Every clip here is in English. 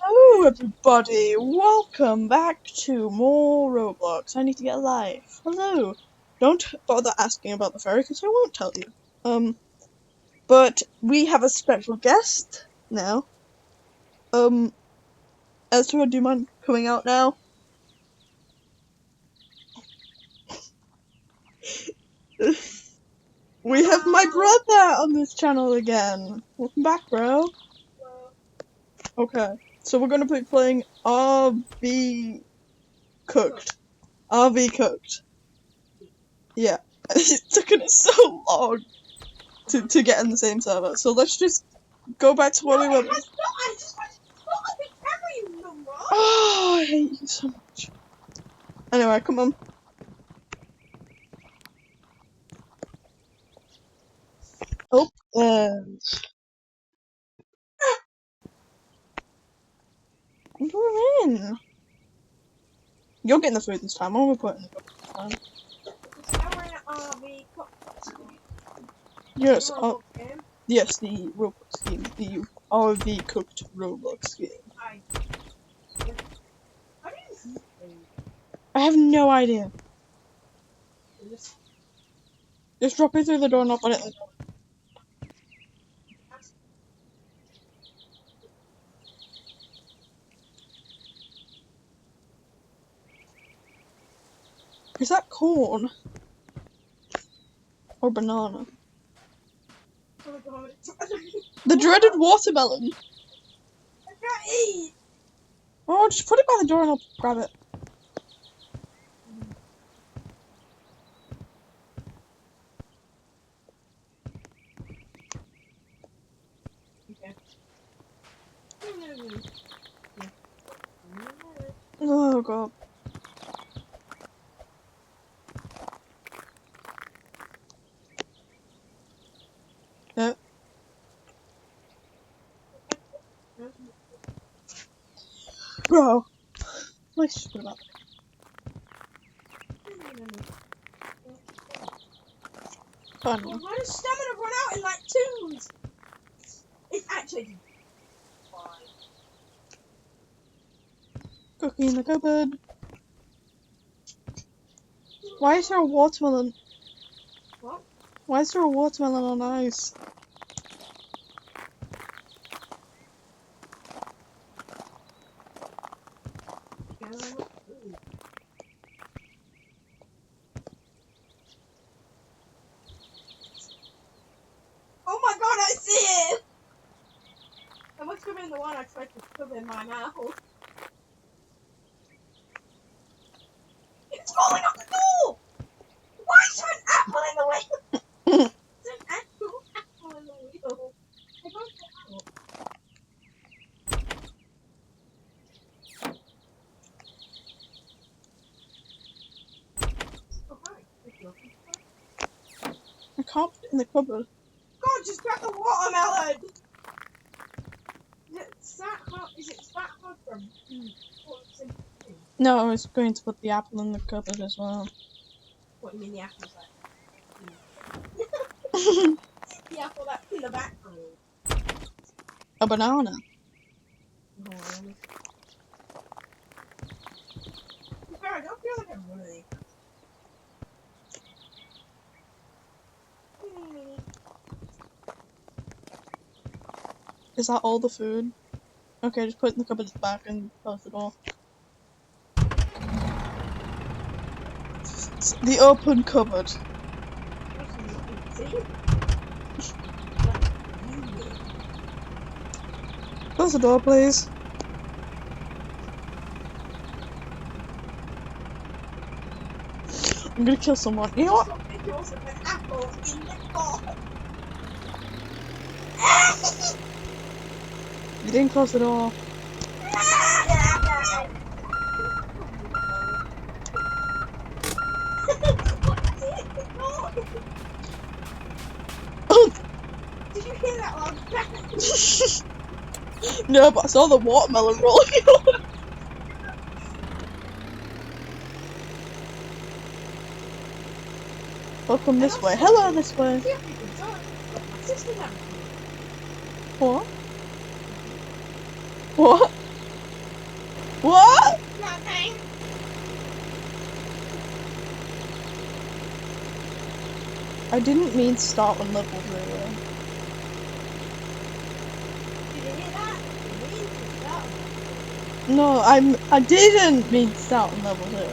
Hello everybody, welcome back to more Roblox. I need to get a life. Hello. Don't bother asking about the fairy because I won't tell you. But we have a special guest now. Ezra, do you mind coming out now? We have my brother on this channel again. Welcome back, bro. Okay, so we're gonna be playing RV Cooked. RV Cooked. Yeah. It's taken us so long to get in the same server. So let's just go back to where we were. Oh, I hate you so much. Anyway, come on. Oh, we're in. You're getting the food this time. I'm gonna put it in the cup this time. Yes, yes, the Roblox game, the RV cooked Roblox game. I have no idea. Just drop it through the door and I'll put it in the door. Is that corn? Or banana? The dreaded watermelon. I can't eat. Oh, just put it by the door and I'll grab it. Oh god. Yeah. Bro. Let's just put it back. Fun. Well, how does stamina run out in like twos? It's actually fine. Cookie in the cupboard. Why is there a watermelon? What? Why is there a watermelon on ice? Oh my god, I see it! That must have been the one I tried to shove in my mouth. It's falling off the door! Why is there an apple in the wheel? There's an actual apple in the wheel. I can't get out. Oh, hi. I can't put it in the cupboard. God, just grab the watermelon! Is it that hard from? No, I was going to put the apple in the cupboard as well. What, you mean the apple's like? The apple that's in the background. A banana. No, I don't feel like I'm one of these. Is that all the food? Okay, just put it in the cupboard back and close the door. It's the open cupboard. Close the door, please. I'm gonna kill someone. You know what? You didn't close the door. Did you hear that loud bang? No, but I saw the watermelon rolling on. Welcome this way. Hello this way. What? What? I didn't mean start on level 0. Did you hear that? It means to start. No, I didn't mean start on level 0.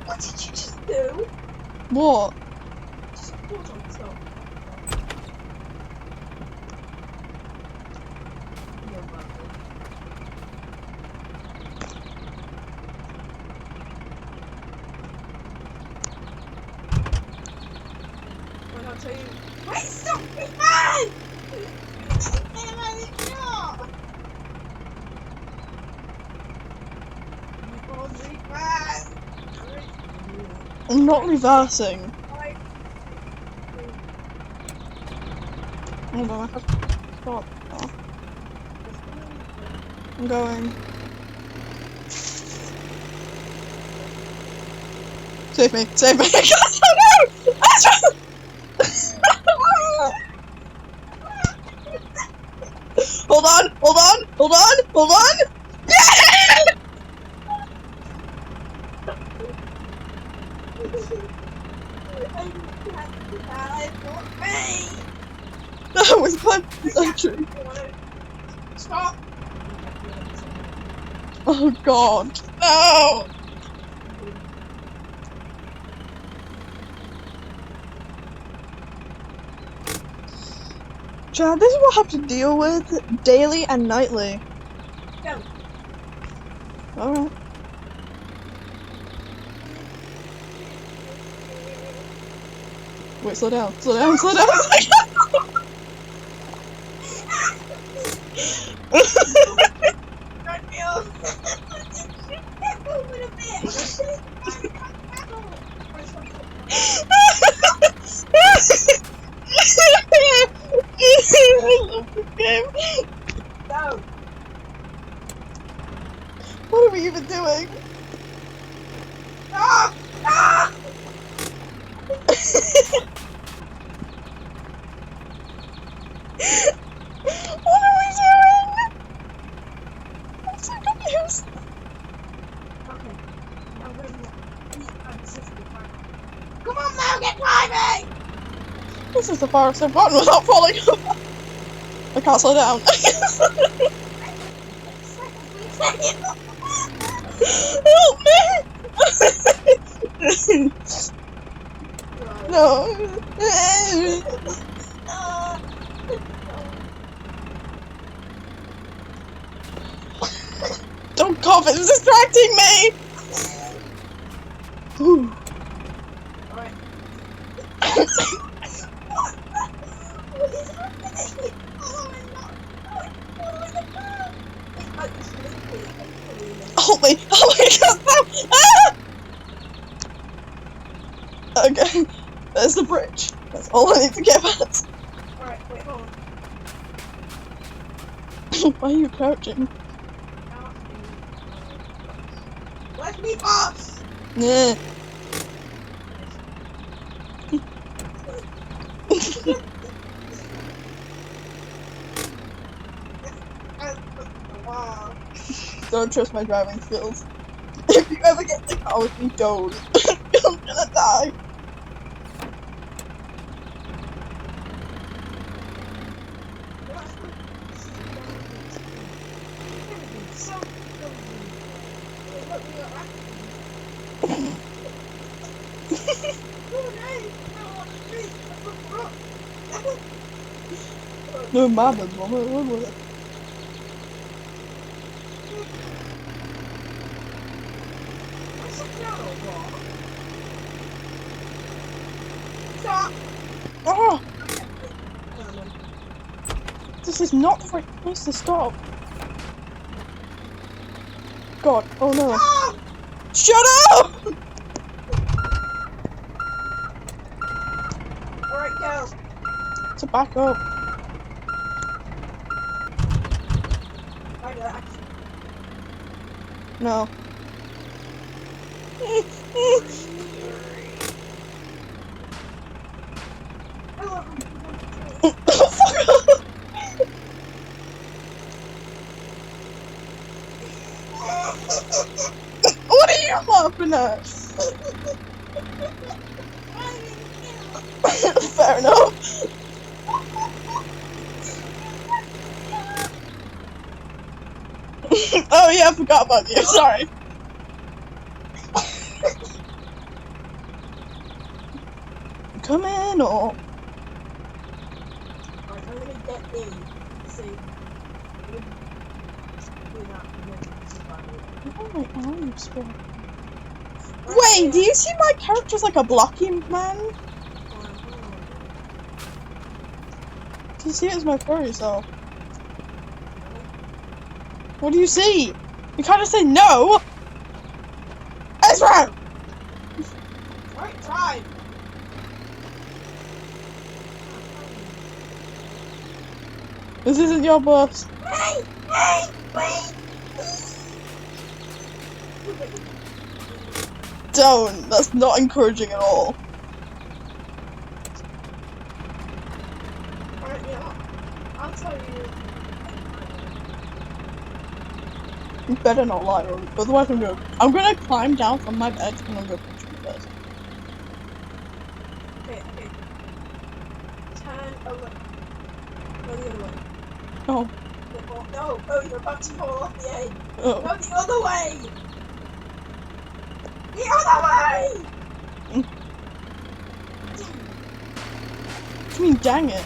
What did you just do? What? Just pause on stop. You're welcome. Why not tell you? Wait, stop me, man! Stop! I'm not reversing. Hold on, I have to stop. Oh, I'm going. Save me, save me! Hold on, hold on, hold on, hold on! Yeah! That was fun. Century. Stop! Oh god. No! Chad, this is what I have to deal with daily and nightly. Go. Alright. Wait, slow down, slow down, slow down! Run me off. Open a bit. Go. What are we even doing? Stop! Stop! What are we doing? I'm so confused. Okay. Now we're in the Come on now, get climbing! This is the farthest I've gotten without falling off. I can't slow down. Help me! No. Don't cough, it's distracting me! Ooh. Alright. Help me! Help me! Ah! Okay, there's the bridge. That's all I need to get past. Alright, wait, hold on. Why are you crouching? Let me pass! Yeah. Wow. Don't trust my driving skills. If you ever get in the car with me, don't. I'm gonna die. No, my bad, Mama. What was it? Stop! Oh! This is not the right place to stop. God, oh no. Stop! Shut up! Alright, go. To back up. I got it. No. What are you laughing at? Fair enough. Oh yeah, I forgot about you. Sorry. Come in or Right, I'm gonna get in. So do that and then oh my arms, bro. Right, Wait, yeah. do you see my character's like a blocky man? Do you see it as my furry self? What do you see? You can't just say no! Ezra! Right time. This isn't your bus. Hey, wait. Don't. That's not encouraging at all. Alright, yeah. I'll tell you. You better not lie, or otherwise I'm gonna climb down from my bed and I'm gonna punch you in the face. Okay. Turn over. Go the other way. Oh. No, you're about to fall off the edge. Oh. Go the other way! The other way! What do you mean, dang it?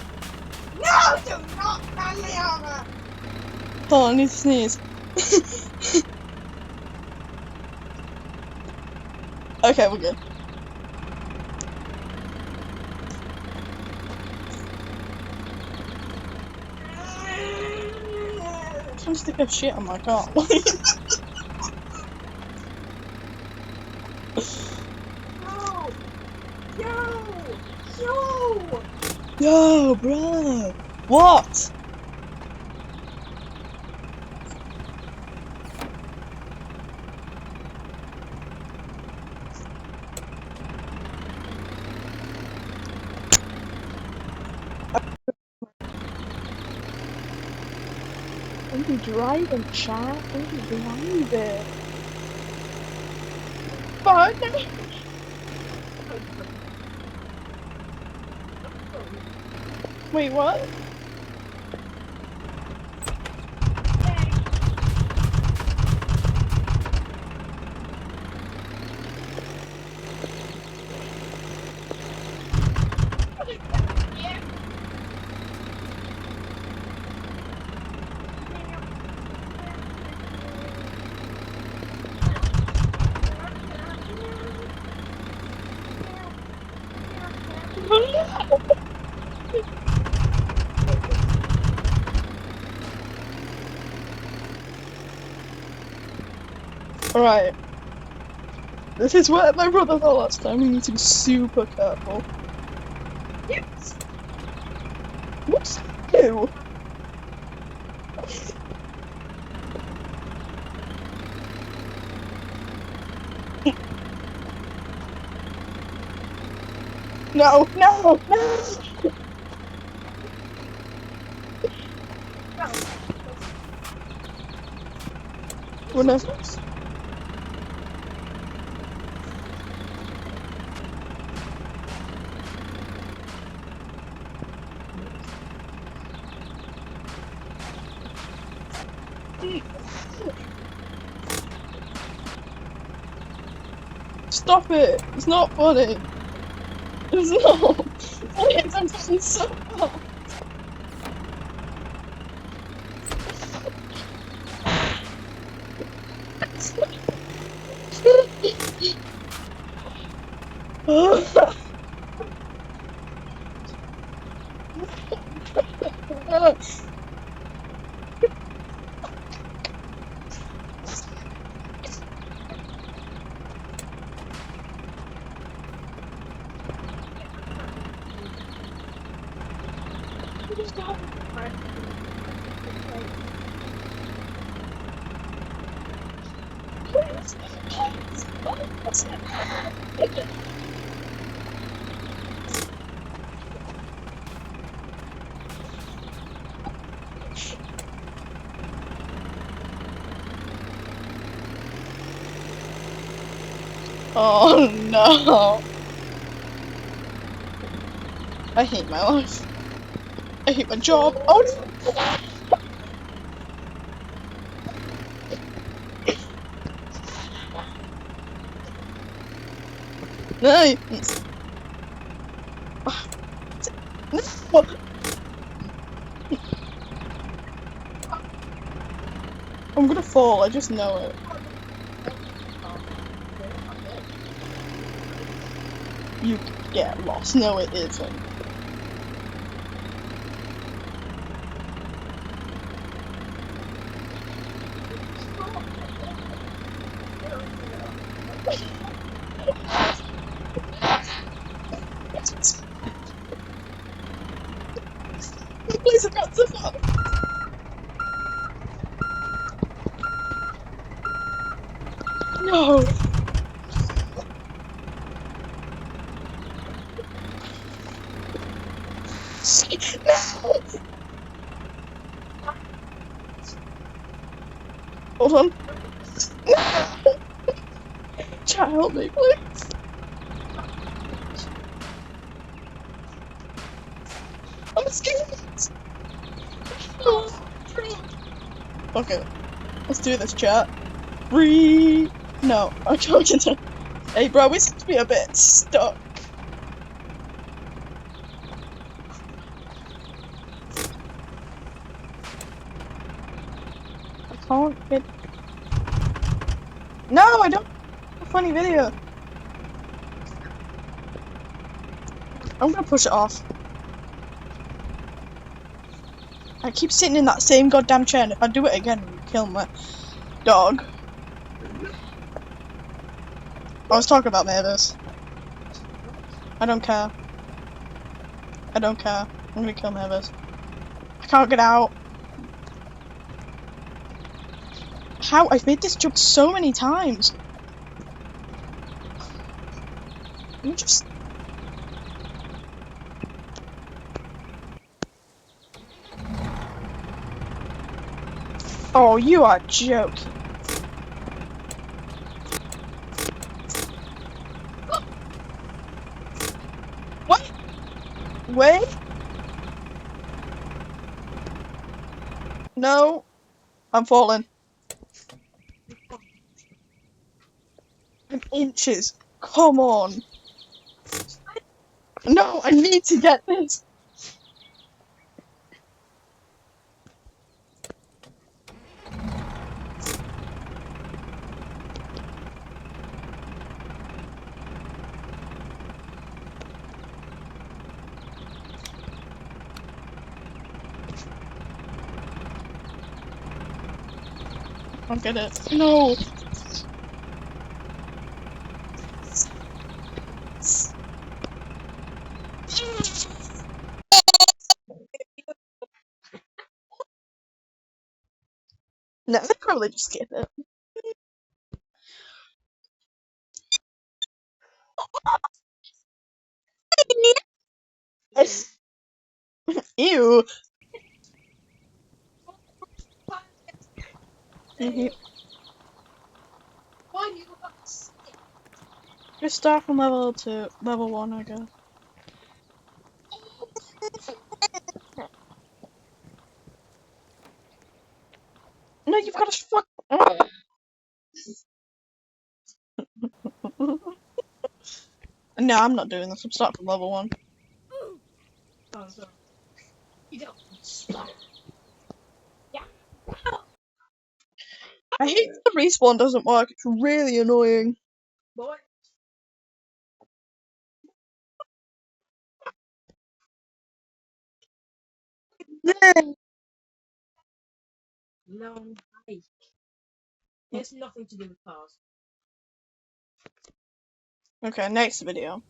No, do not run me over! Hold on, I need to sneeze. Okay, we're good. I'm trying to stick a shit on my car. Yo, bro. What? Are you driving, chat? Are you driving? Fuck. Wait, what? Alright. This is where my brother fell last time. We need to be super careful. Yes. What's you? No, no, no! Whatever. Stop it! It's not funny. It's not. Please, I'm trying so hard. Please. Oh no. I hate my life. I hate my job. Oh no. No. I'm gonna fall, I just know it. You get lost. No, it isn't. Please, I've got so far. No. No. Hold on. No. Chat, help me, please. I'm scared. Okay, let's do this, chat. Breathe. No, I'm joking. Hey, bro, we seem to be a bit stuck. I can't get. No, I don't. A funny video. I'm gonna push it off. I keep sitting in that same goddamn chair, and if I do it again, I'm gonna kill my dog. I was talking about Mavis. I don't care. I don't care. I'm gonna kill Mavis. I can't get out. How? I've made this jump so many times. You just. Oh, you are joking. What? Wait. No. I'm falling. I'm inches. Come on. No, I need to get this. I'll get it. No. No, they probably just skip it. It's- Ew. Why do you look like this? Just start from level 2, level 1, I guess. No, you've got to fuck. No, I'm not doing this. I'm starting from level 1. Oh, sorry. You don't stop. Yeah. I hate that the respawn doesn't work. It's really annoying. Boy. Long hike. It's nothing to do with cars. Okay, next video.